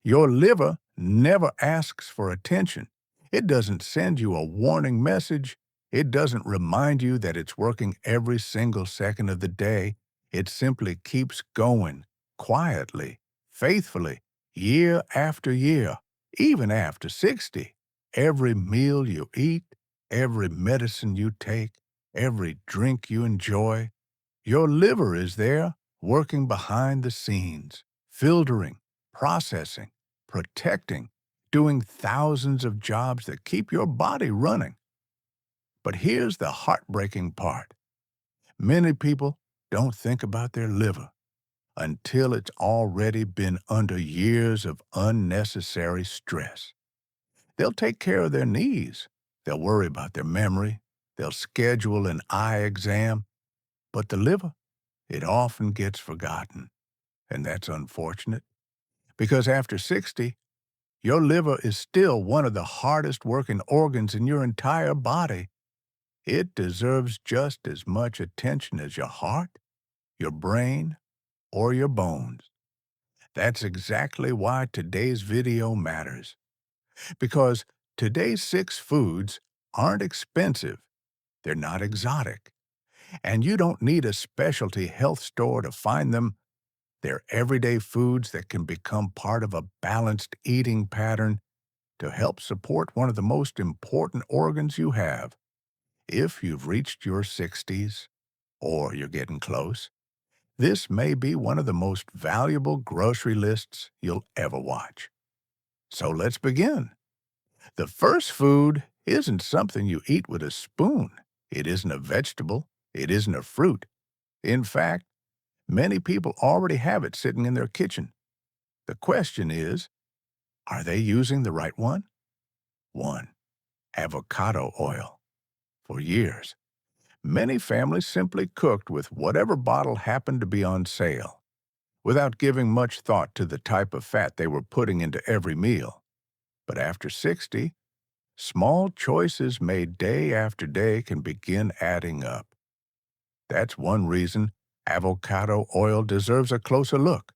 Your liver never asks for attention. It doesn't send you a warning message. It doesn't remind you that it's working every single second of the day. It simply keeps going, quietly, faithfully, year after year, even after 60. Every meal you eat, every medicine you take, every drink you enjoy, your liver is there, working behind the scenes, filtering, processing, protecting, doing thousands of jobs that keep your body running. But here's the heartbreaking part. Many people don't think about their liver until it's already been under years of unnecessary stress. They'll take care of their knees. They'll worry about their memory. They'll schedule an eye exam. But the liver, it often gets forgotten. And that's unfortunate, because after 60, your liver is still one of the hardest working organs in your entire body. It deserves just as much attention as your heart, your brain, or your bones. That's exactly why today's video matters. Because today's 6 foods aren't expensive, they're not exotic, and you don't need a specialty health store to find them. They're everyday foods that can become part of a balanced eating pattern to help support one of the most important organs you have. If you've reached your 60s, or you're getting close, this may be one of the most valuable grocery lists you'll ever watch. So let's begin. The first food isn't something you eat with a spoon. It isn't a vegetable. It isn't a fruit. In fact, many people already have it sitting in their kitchen. The question is, are they using the right one? 1. Avocado oil. For years, many families simply cooked with whatever bottle happened to be on sale, without giving much thought to the type of fat they were putting into every meal. But after 60, small choices made day after day can begin adding up. That's one reason avocado oil deserves a closer look.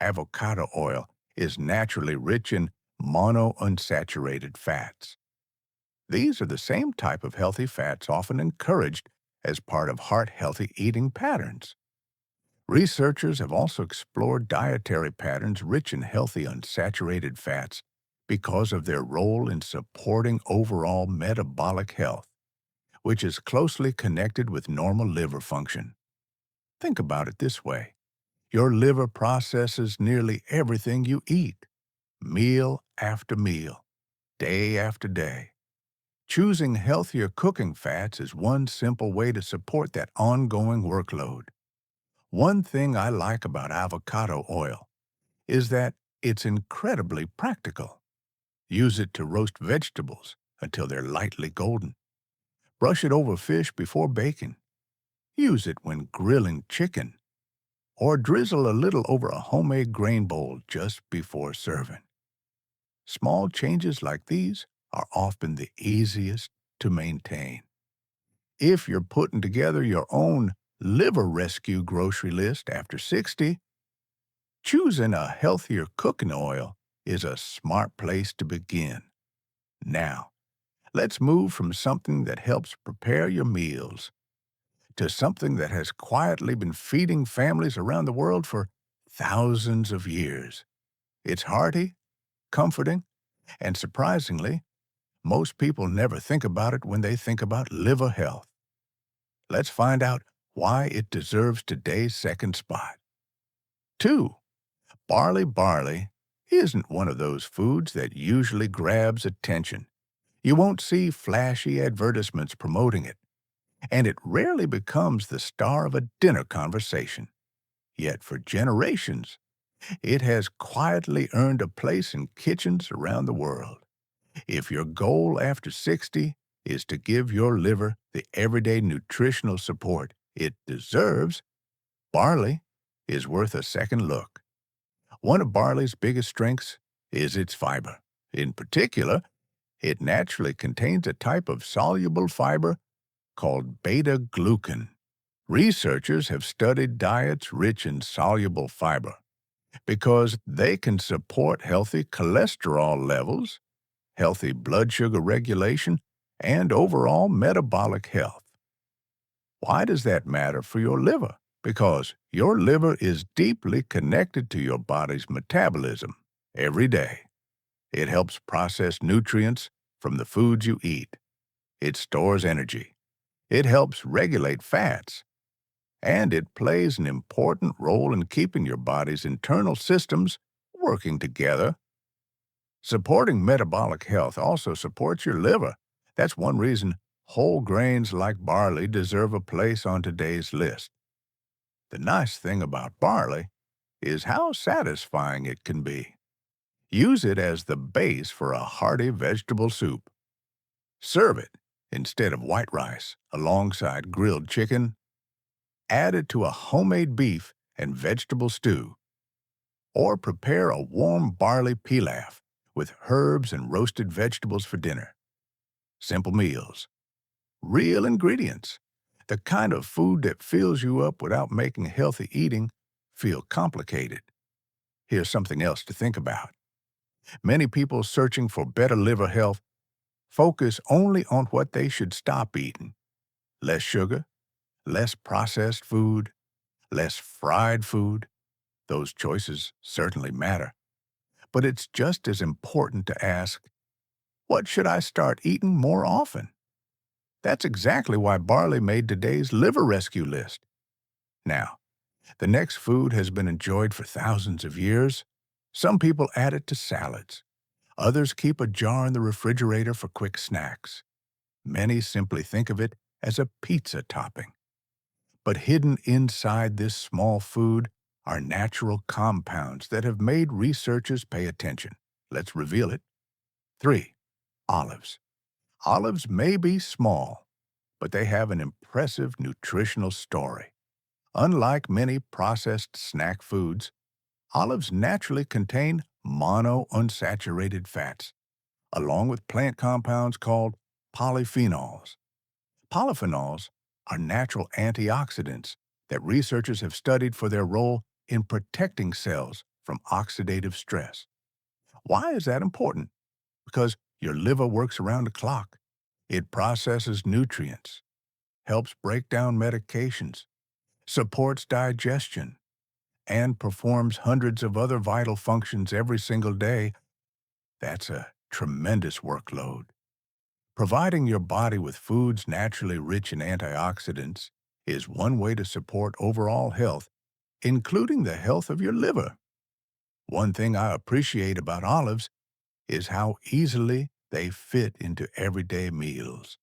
Avocado oil is naturally rich in monounsaturated fats. These are the same type of healthy fats often encouraged as part of heart-healthy eating patterns. Researchers have also explored dietary patterns rich in healthy unsaturated fats because of their role in supporting overall metabolic health, which is closely connected with normal liver function. Think about it this way. Your liver processes nearly everything you eat, meal after meal, day after day. Choosing healthier cooking fats is one simple way to support that ongoing workload. One thing I like about avocado oil is that it's incredibly practical. Use it to roast vegetables until they're lightly golden. Brush it over fish before baking. Use it when grilling chicken, or drizzle a little over a homemade grain bowl just before serving. Small changes like these are often the easiest to maintain. If you're putting together your own liver rescue grocery list after 60, choosing a healthier cooking oil is a smart place to begin. Now, let's move from something that helps prepare your meals to something that has quietly been feeding families around the world for thousands of years. It's hearty, comforting, and surprisingly, most people never think about it when they think about liver health. Let's find out why it deserves today's second spot. 2. Barley isn't one of those foods that usually grabs attention. You won't see flashy advertisements promoting it, and it rarely becomes the star of a dinner conversation. Yet for generations, it has quietly earned a place in kitchens around the world. If your goal after 60 is to give your liver the everyday nutritional support it deserves, barley is worth a second look. One of barley's biggest strengths is its fiber. In particular, it naturally contains a type of soluble fiber called beta-glucan. Researchers have studied diets rich in soluble fiber, because they can support healthy cholesterol levels, healthy blood sugar regulation, and overall metabolic health. Why does that matter for your liver? Because your liver is deeply connected to your body's metabolism every day. It helps process nutrients from the foods you eat. It stores energy. It helps regulate fats. And it plays an important role in keeping your body's internal systems working together. Supporting metabolic health also supports your liver. That's one reason whole grains like barley deserve a place on today's list. The nice thing about barley is how satisfying it can be. Use it as the base for a hearty vegetable soup. Serve it instead of white rice alongside grilled chicken. Add it to a homemade beef and vegetable stew. Or prepare a warm barley pilaf with herbs and roasted vegetables for dinner. Simple meals. Real ingredients. The kind of food that fills you up without making healthy eating feel complicated. Here's something else to think about. Many people searching for better liver health focus only on what they should stop eating. Less sugar, less processed food, less fried food. Those choices certainly matter. But it's just as important to ask, what should I start eating more often? That's exactly why barley made today's liver rescue list. Now, the next food has been enjoyed for thousands of years. Some people add it to salads. Others keep a jar in the refrigerator for quick snacks. Many simply think of it as a pizza topping. But hidden inside this small food are natural compounds that have made researchers pay attention. Let's reveal it. 3. Olives. Olives may be small, but they have an impressive nutritional story. Unlike many processed snack foods, olives naturally contain monounsaturated fats, along with plant compounds called polyphenols. Polyphenols are natural antioxidants that researchers have studied for their role in protecting cells from oxidative stress. Why is that important? Because your liver works around the clock. It processes nutrients, helps break down medications, supports digestion, and performs hundreds of other vital functions every single day. That's a tremendous workload. Providing your body with foods naturally rich in antioxidants is one way to support overall health, including the health of your liver. One thing I appreciate about olives is how easily they fit into everyday meals.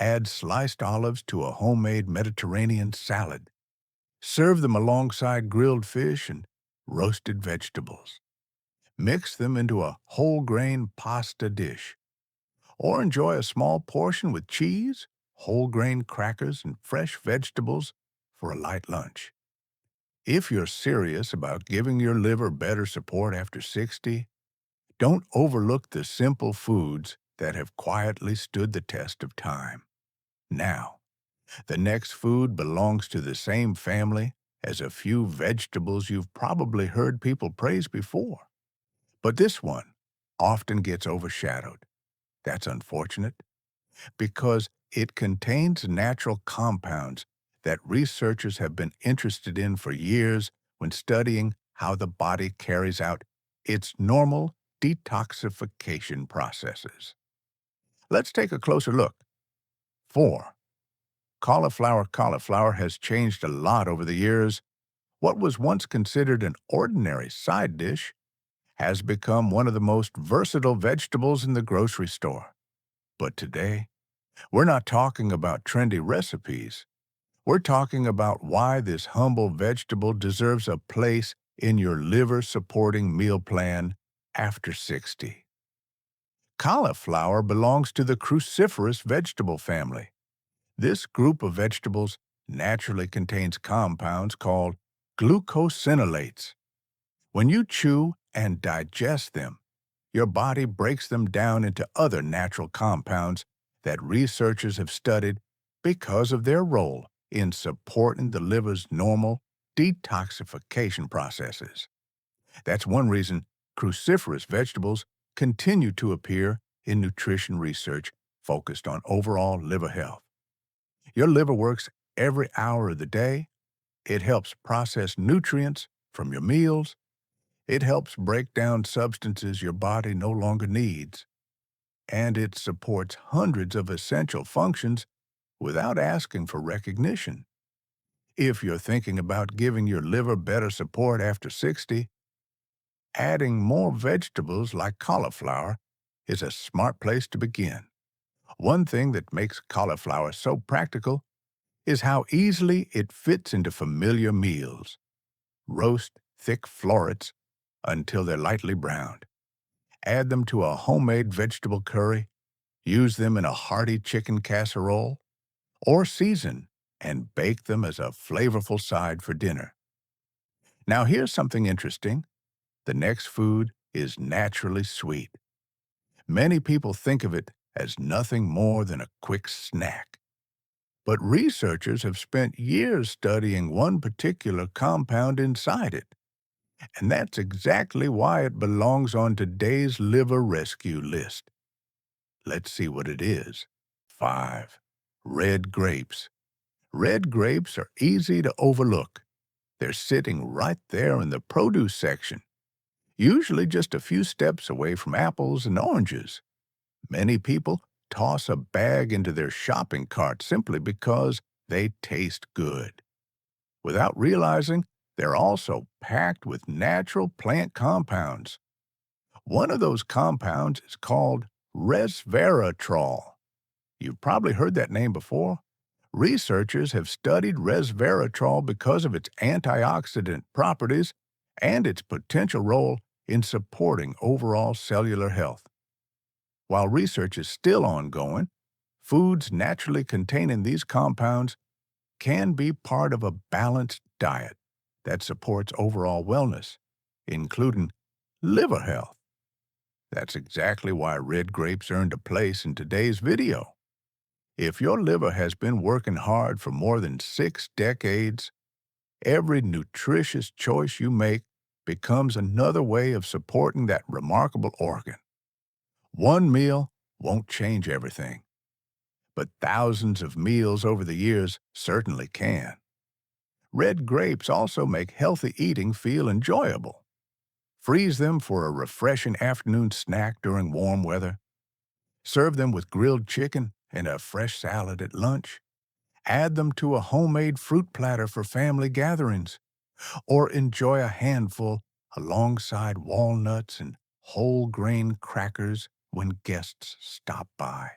Add sliced olives to a homemade Mediterranean salad. Serve them alongside grilled fish and roasted vegetables. Mix them into a whole grain pasta dish. Or enjoy a small portion with cheese, whole grain crackers, and fresh vegetables for a light lunch. If you're serious about giving your liver better support after 60, don't overlook the simple foods that have quietly stood the test of time. Now, the next food belongs to the same family as a few vegetables you've probably heard people praise before. But this one often gets overshadowed. That's unfortunate because it contains natural compounds that researchers have been interested in for years when studying how the body carries out its normal detoxification processes. Let's take a closer look. 4. Cauliflower. Cauliflower has changed a lot over the years. What was once considered an ordinary side dish has become one of the most versatile vegetables in the grocery store. But today, we're not talking about trendy recipes. We're talking about why this humble vegetable deserves a place in your liver-supporting meal plan after 60. Cauliflower belongs to the cruciferous vegetable family. This group of vegetables naturally contains compounds called glucosinolates. When you chew and digest them, your body breaks them down into other natural compounds that researchers have studied because of their role in supporting the liver's normal detoxification processes. That's one reason cruciferous vegetables continue to appear in nutrition research focused on overall liver health. Your liver works every hour of the day. It helps process nutrients from your meals. It helps break down substances your body no longer needs. And it supports hundreds of essential functions without asking for recognition. If you're thinking about giving your liver better support after 60, adding more vegetables like cauliflower is a smart place to begin. One thing that makes cauliflower so practical is how easily it fits into familiar meals. Roast thick florets until they're lightly browned. Add them to a homemade vegetable curry, use them in a hearty chicken casserole, or season and bake them as a flavorful side for dinner. Now here's something interesting. The next food is naturally sweet. Many people think of it as nothing more than a quick snack. But researchers have spent years studying one particular compound inside it, and that's exactly why it belongs on today's liver rescue list. Let's see what it is. 5. Red grapes. Red grapes are easy to overlook. They're sitting right there in the produce section, usually just a few steps away from apples and oranges. Many people toss a bag into their shopping cart simply because they taste good, without realizing they're also packed with natural plant compounds. One of those compounds is called resveratrol. You've probably heard that name before. Researchers have studied resveratrol because of its antioxidant properties and its potential role in supporting overall cellular health. While research is still ongoing, foods naturally containing these compounds can be part of a balanced diet that supports overall wellness, including liver health. That's exactly why red grapes earned a place in today's video. If your liver has been working hard for more than 6 decades, every nutritious choice you make becomes another way of supporting that remarkable organ. One meal won't change everything, but thousands of meals over the years certainly can. Red grapes also make healthy eating feel enjoyable. Freeze them for a refreshing afternoon snack during warm weather. Serve them with grilled chicken and a fresh salad at lunch. Add them to a homemade fruit platter for family gatherings, or enjoy a handful alongside walnuts and whole grain crackers when guests stop by.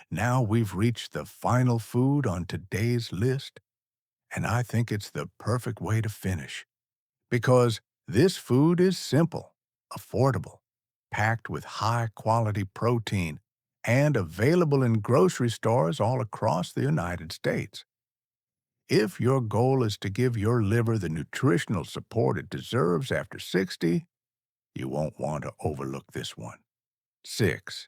Now we've reached the final food on today's list, and I think it's the perfect way to finish, because this food is simple, affordable, packed with high-quality protein, and available in grocery stores all across the United States. If your goal is to give your liver the nutritional support it deserves after 60, you won't want to overlook this one. 6.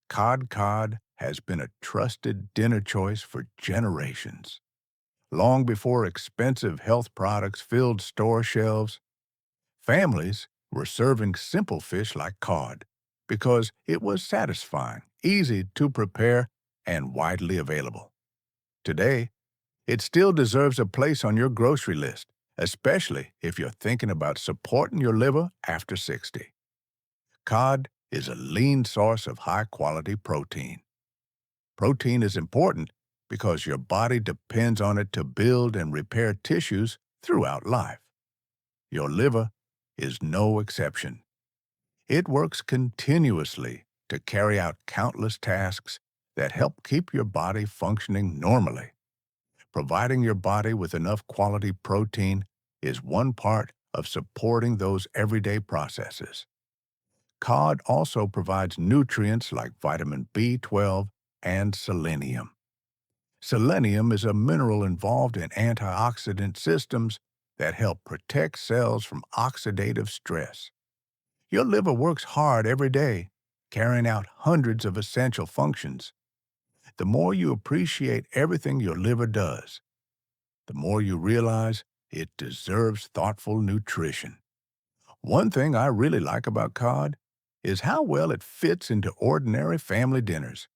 Cod has been a trusted dinner choice for generations. Long before expensive health products filled store shelves, families were serving simple fish like cod because it was satisfying, easy to prepare, and widely available. Today, it still deserves a place on your grocery list, especially if you're thinking about supporting your liver after 60. Cod is a lean source of high-quality protein. Protein is important because your body depends on it to build and repair tissues throughout life. Your liver is no exception. It works continuously to carry out countless tasks that help keep your body functioning normally. Providing your body with enough quality protein is one part of supporting those everyday processes. Cod also provides nutrients like vitamin B12 and selenium. Selenium is a mineral involved in antioxidant systems that help protect cells from oxidative stress. Your liver works hard every day, carrying out hundreds of essential functions. The more you appreciate everything your liver does, the more you realize it deserves thoughtful nutrition. One thing I really like about cod is how well it fits into ordinary family dinners.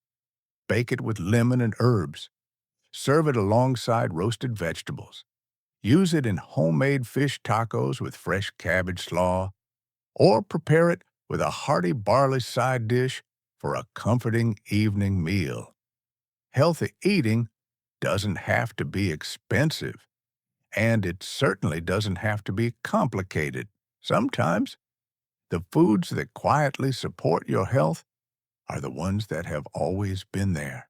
Bake it with lemon and herbs. Serve it alongside roasted vegetables. Use it in homemade fish tacos with fresh cabbage slaw, or prepare it with a hearty barley side dish for a comforting evening meal. Healthy eating doesn't have to be expensive, and it certainly doesn't have to be complicated. Sometimes, the foods that quietly support your health are the ones that have always been there,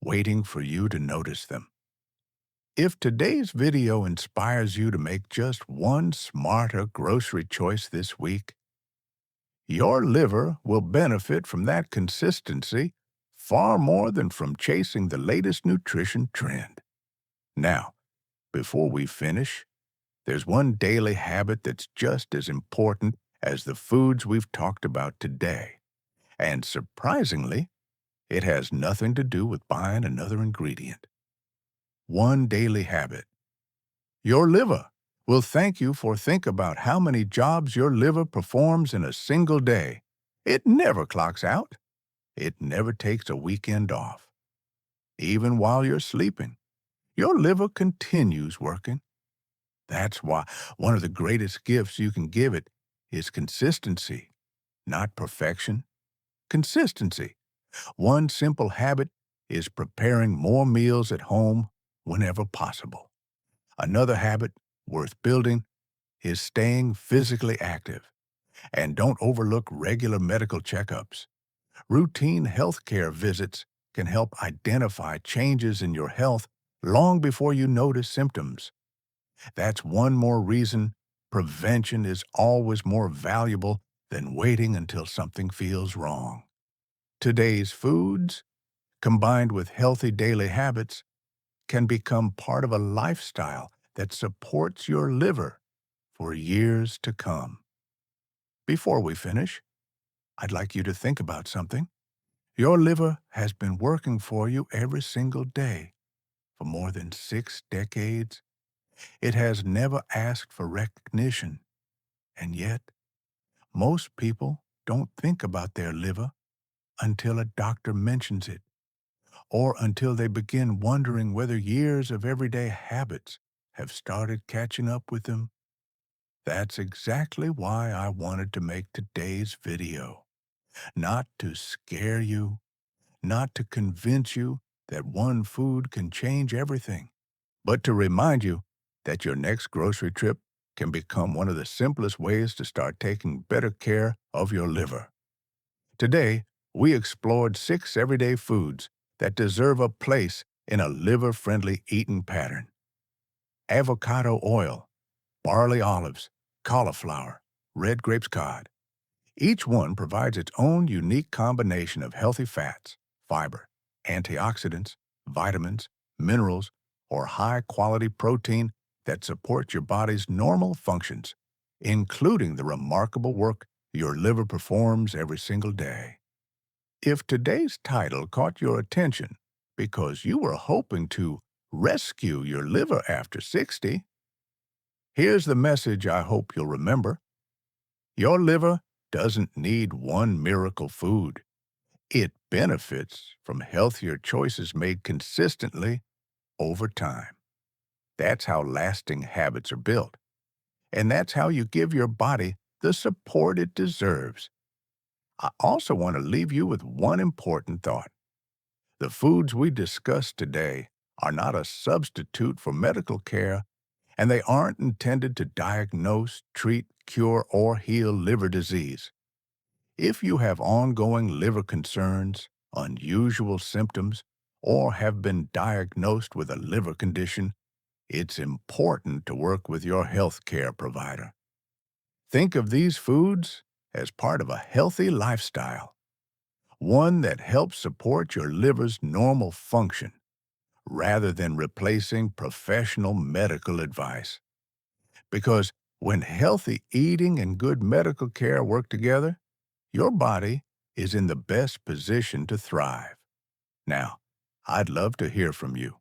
waiting for you to notice them. If today's video inspires you to make just one smarter grocery choice this week, your liver will benefit from that consistency far more than from chasing the latest nutrition trend. Now, before we finish, there's one daily habit that's just as important as the foods we've talked about today. And surprisingly, it has nothing to do with buying another ingredient. One daily habit. Your liver will thank you for think about how many jobs your liver performs in a single day. It never clocks out. It never takes a weekend off. Even while you're sleeping, your liver continues working. That's why one of the greatest gifts you can give it is consistency, not perfection. Consistency. One simple habit is preparing more meals at home whenever possible. Another habit worth building is staying physically active. And don't overlook regular medical checkups. Routine healthcare visits can help identify changes in your health long before you notice symptoms. That's one more reason prevention is always more valuable than waiting until something feels wrong. Today's foods, combined with healthy daily habits, can become part of a lifestyle that supports your liver for years to come. Before we finish, I'd like you to think about something. Your liver has been working for you every single day for more than 6 decades. It has never asked for recognition, and yet most people don't think about their liver until a doctor mentions it, or until they begin wondering whether years of everyday habits have started catching up with them. That's exactly why I wanted to make today's video. Not to scare you, not to convince you that one food can change everything, but to remind you that your next grocery trip can become one of the simplest ways to start taking better care of your liver. Today, we explored 6 everyday foods that deserve a place in a liver-friendly eating pattern. Avocado oil, barley olives, cauliflower, red grapes cod. Each one provides its own unique combination of healthy fats, fiber, antioxidants, vitamins, minerals, or high-quality protein that support your body's normal functions, including the remarkable work your liver performs every single day. If today's title caught your attention because you were hoping to rescue your liver after 60, here's the message I hope you'll remember. Your liver doesn't need one miracle food. It benefits from healthier choices made consistently over time. That's how lasting habits are built. And that's how you give your body the support it deserves. I also want to leave you with one important thought. The foods we discussed today are not a substitute for medical care, and they aren't intended to diagnose, treat, cure, or heal liver disease. If you have ongoing liver concerns, unusual symptoms, or have been diagnosed with a liver condition, it's important to work with your health care provider. Think of these foods as part of a healthy lifestyle, one that helps support your liver's normal function, rather than replacing professional medical advice. Because when healthy eating and good medical care work together, your body is in the best position to thrive. Now, I'd love to hear from you.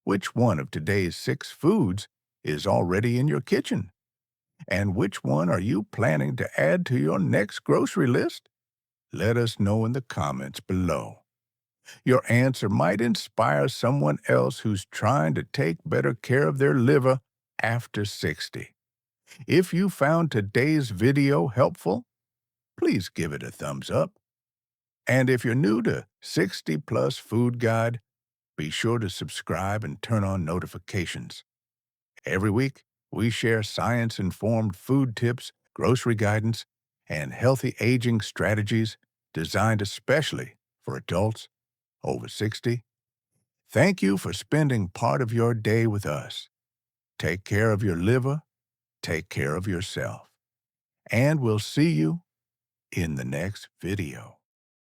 Which one of today's 6 foods is already in your kitchen? And which one are you planning to add to your next grocery list? Let us know in the comments below. Your answer might inspire someone else who's trying to take better care of their liver after 60. If you found today's video helpful, please give it a thumbs up. And if you're new to 60 Plus Food Guide, be sure to subscribe and turn on notifications. Every week, we share science-informed food tips, grocery guidance, and healthy aging strategies designed especially for adults over 60. Thank you for spending part of your day with us. Take care of your liver, take care of yourself, and we'll see you in the next video.